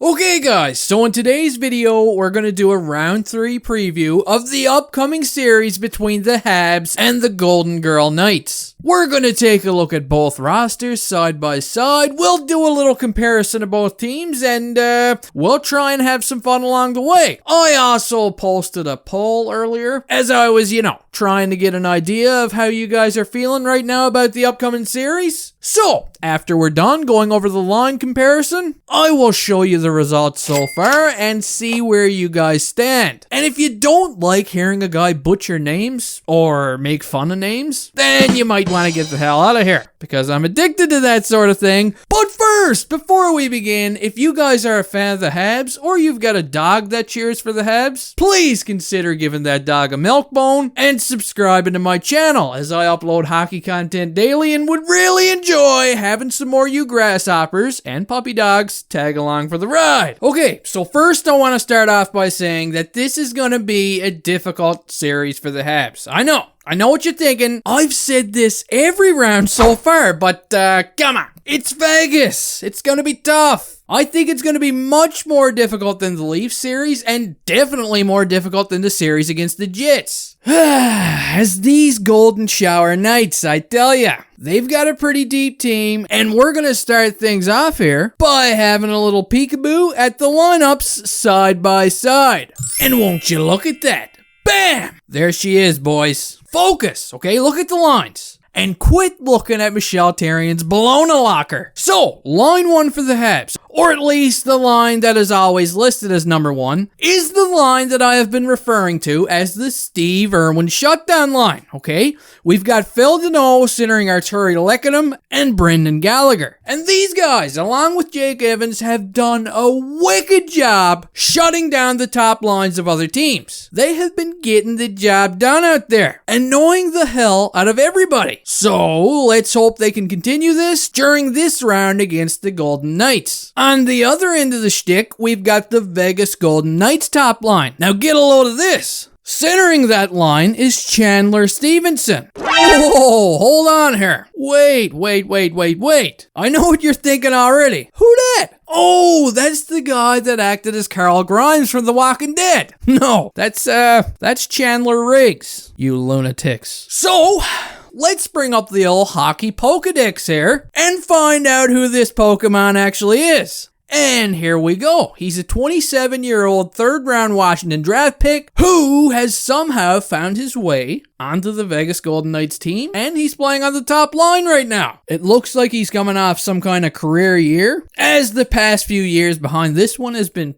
Okay guys, so in today's video, we're going to do a round 3 preview of the upcoming series between the Habs and the Golden Girl Knights. We're going to take a look at both rosters side by side, we'll do a little comparison of both teams, and we'll try and have some fun along the way. I also posted a poll earlier, as I was, trying to get an idea of how you guys are feeling right now about the upcoming series. So, after we're done going over the line comparison, I will show you the results so far and see where you guys stand. And if you don't like hearing a guy butcher names or make fun of names, then you might want to get the hell out of here, because I'm addicted to that sort of thing. But first, before we begin, if you guys are a fan of the Habs or you've got a dog that cheers for the Habs, please consider giving that dog a milk bone and subscribing to my channel, as I upload hockey content daily and would really enjoy having some more you grasshoppers and puppy dogs tag along for the ride. Okay, so first I want to start off by saying that this is going to be a difficult series for the Habs. I know what you're thinking. I've said this every round so far, but come on. It's Vegas. It's going to be tough. I think it's going to be much more difficult than the Leafs series, and definitely more difficult than the series against the Jets. As these Golden Shower Knights, I tell ya, they've got a pretty deep team, and we're going to start things off here by having a little peekaboo at the lineups side by side. And won't you look at that? Bam! There she is, boys. Focus, okay? Look at the lines. And quit looking at Michelle Therrien's Bologna locker. So, line 1 for the Habs, or at least the line that is always listed as number 1, is the line that I have been referring to as the Steve Irwin shutdown line, okay? We've got Phil Deneau centering Arturi Lehkonen and Brendan Gallagher. And these guys, along with Jake Evans, have done a wicked job shutting down the top lines of other teams. They have been getting the job done out there, annoying the hell out of everybody. So, let's hope they can continue this during this round against the Golden Knights. On the other end of the shtick, we've got the Vegas Golden Knights top line. Now get a load of this. Centering that line is Chandler Stevenson. Whoa, hold on here. Wait. I know what you're thinking already. Who that? Oh, that's the guy that acted as Carl Grimes from The Walking Dead. No, that's Chandler Riggs, you lunatics. So, let's bring up the old hockey Pokedex here and find out who this Pokemon actually is. And here we go. He's a 27-year-old third-round Washington draft pick who has somehow found his way onto the Vegas Golden Knights team, and he's playing on the top line right now. It looks like he's coming off some kind of career year, as the past few years behind this one has been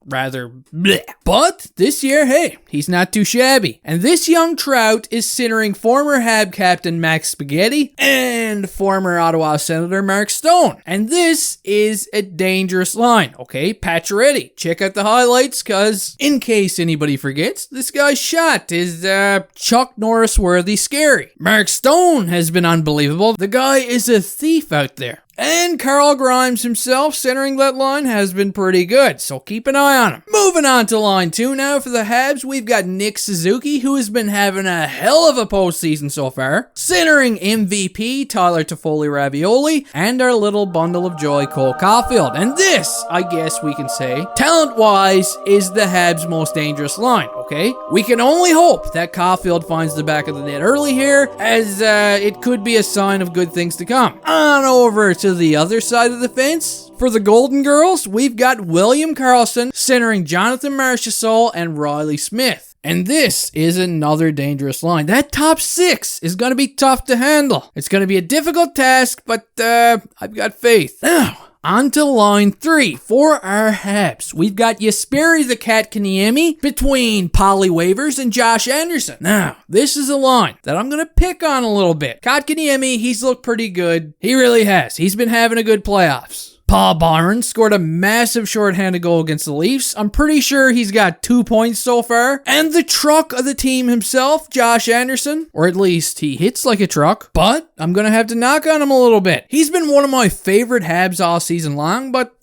rather bleh. But this year, hey, he's not too shabby. And this young Trout is centering former Hab captain Max Spaghetti and former Ottawa Senator Mark Stone. And this is a dangerous line, okay? Pacioretty, check out the highlights, cause in case anybody forgets, this guy's shot is Chuck Norris worthy scary. Mark Stone has been unbelievable. The guy is a thief out there. And Carl Grimes himself centering that line has been pretty good, so keep an eye on him. Moving on to line 2 now for the Habs, we've got Nick Suzuki, who has been having a hell of a postseason so far, centering MVP Tyler Toffoli Ravioli and our little bundle of joy Cole Caulfield. And this, I guess we can say, talent-wise, is the Habs' most dangerous line, okay? We can only hope that Caulfield finds the back of the net early here, as it could be a sign of good things to come. On over to the other side of the fence, for the Golden Girls, we've got William Karlsson centering Jonathan Marchessault and Riley Smith. And this is another dangerous line. That top 6 is going to be tough to handle. It's going to be a difficult task, but I've got faith. Now, on to line 3 for our Habs. We've got Jesperi the Cat Kaniemi between Polly Wavers and Josh Anderson. Now, this is a line that I'm going to pick on a little bit. Kotkaniemi, he's looked pretty good. He really has. He's been having a good playoffs. Paul Byron scored a massive shorthanded goal against the Leafs. I'm pretty sure he's got 2 points so far. And the truck of the team himself, Josh Anderson, or at least he hits like a truck, but I'm going to have to knock on him a little bit. He's been one of my favorite Habs all season long, but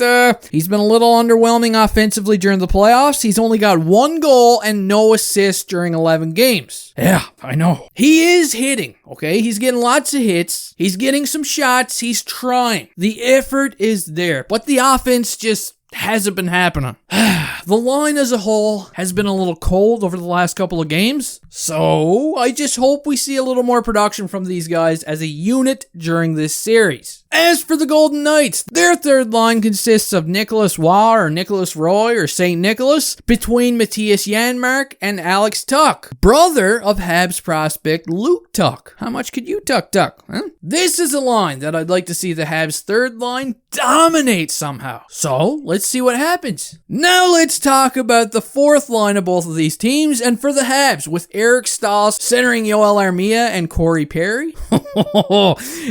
he's been a little underwhelming offensively during the playoffs. He's only got 1 goal and no assists during 11 games. Yeah, I know. He is hitting, okay? He's getting lots of hits. He's getting some shots. He's trying. The effort is there, but the offense just hasn't been happening. The line as a whole has been a little cold over the last couple of games, so I just hope we see a little more production from these guys as a unit during this series. As for the Golden Knights, their third line consists of Nicholas Waugh or Nicholas Roy or St. Nicholas, between Matthias Janmark and Alex Tuch, brother of Habs prospect Luke Tuch. How much could you tuck, huh? This is a line that I'd like to see the Habs third line dominate somehow. So, let's see what happens. Now let's talk about the fourth line of both of these teams, and for the Habs, with Eric Staal centering Yoel Armia and Corey Perry.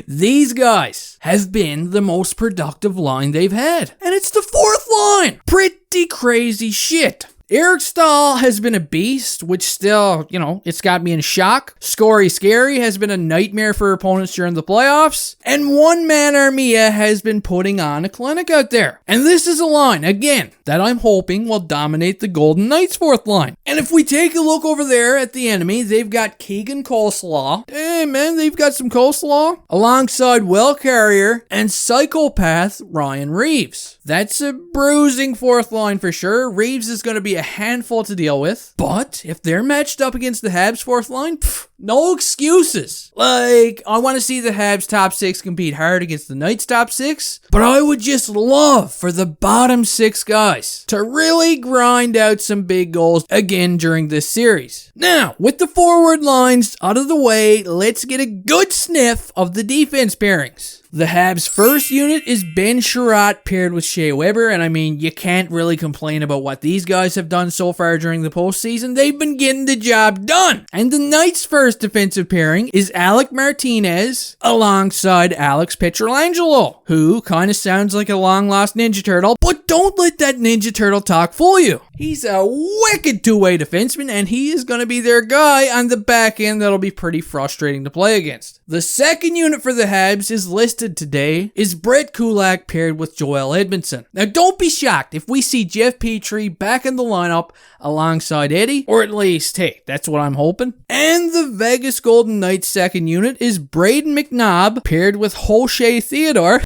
These guys have been the most productive line they've had. And it's the fourth line! Pretty crazy shit. Eric Staal has been a beast, which still, it's got me in shock. Scory Scary has been a nightmare for opponents during the playoffs. And one-man Armia has been putting on a clinic out there. And this is a line, again, that I'm hoping will dominate the Golden Knights' fourth line. And if we take a look over there at the enemy, they've got Keegan Coleslaw. Hey, man, they've got some coleslaw. Alongside Will Carrier and psychopath Ryan Reeves. That's a bruising fourth line for sure. Reeves is going to be a handful to deal with. But if they're matched up against the Habs fourth line, no excuses. Like, I want to see the Habs top six compete hard against the Knights top six, but I would just love for the bottom six guys to really grind out some big goals again during this series. Now, with the forward lines out of the way, let's get a good sniff of the defense pairings. The Habs' first unit is Ben Sherratt paired with Shea Weber, and I mean, you can't really complain about what these guys have done so far during the postseason. They've been getting the job done. And the Knights' first defensive pairing is Alec Martinez alongside Alex Pietrangelo, who kind of sounds like a long-lost Ninja Turtle, but don't let that Ninja Turtle talk fool you. He's a wicked two-way defenseman, and he is going to be their guy on the back end that'll be pretty frustrating to play against. The second unit for the Habs is listed today is Brett Kulak paired with Joel Edmondson. Now, don't be shocked if we see Jeff Petrie back in the lineup alongside Eddie, or at least, hey, that's what I'm hoping. And the Vegas Golden Knights second unit is Braden McNabb paired with Shea Theodore.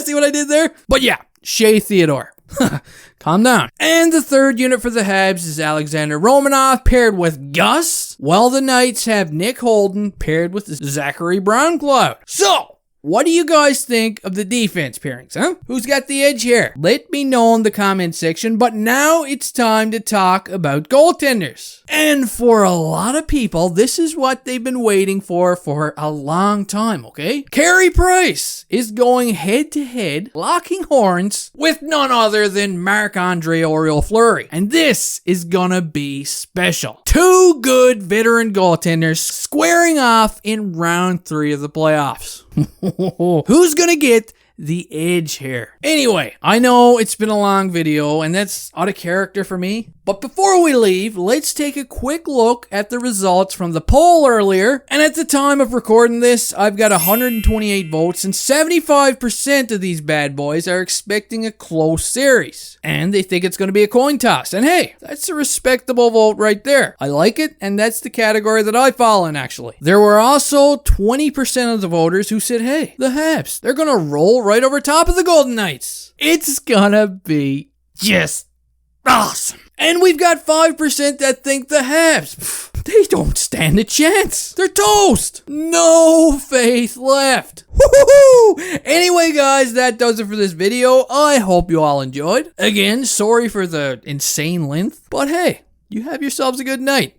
See what I did there? But yeah, Shea Theodore. Calm down. And the third unit for the Habs is Alexander Romanov paired with Gus, while the Knights have Nick Holden paired with Zachary Browncloud. So, what do you guys think of the defense pairings, huh? Who's got the edge here? Let me know in the comment section, but now it's time to talk about goaltenders. And for a lot of people, this is what they've been waiting for a long time, okay? Carey Price is going head-to-head, locking horns with none other than Marc-Andre Oriole Fleury. And this is gonna be special. Two good veteran goaltenders squaring off in round 3 of the playoffs. Who's gonna get the edge here? Anyway, I know it's been a long video and that's out of character for me, but before we leave, let's take a quick look at the results from the poll earlier. And at the time of recording this, I've got 128 votes and 75% of these bad boys are expecting a close series. And they think it's going to be a coin toss. And hey, that's a respectable vote right there. I like it, and that's the category that I fall in, actually. There were also 20% of the voters who said, hey, the Habs, they're going to roll right over top of the Golden Knights. It's gonna be just awesome. And we've got 5% that think the Habs, they don't stand a chance. They're toast. No faith left. Woo-hoo-hoo! Anyway, guys, that does it for this video. I hope you all enjoyed. Again, sorry for the insane length, but hey, you have yourselves a good night.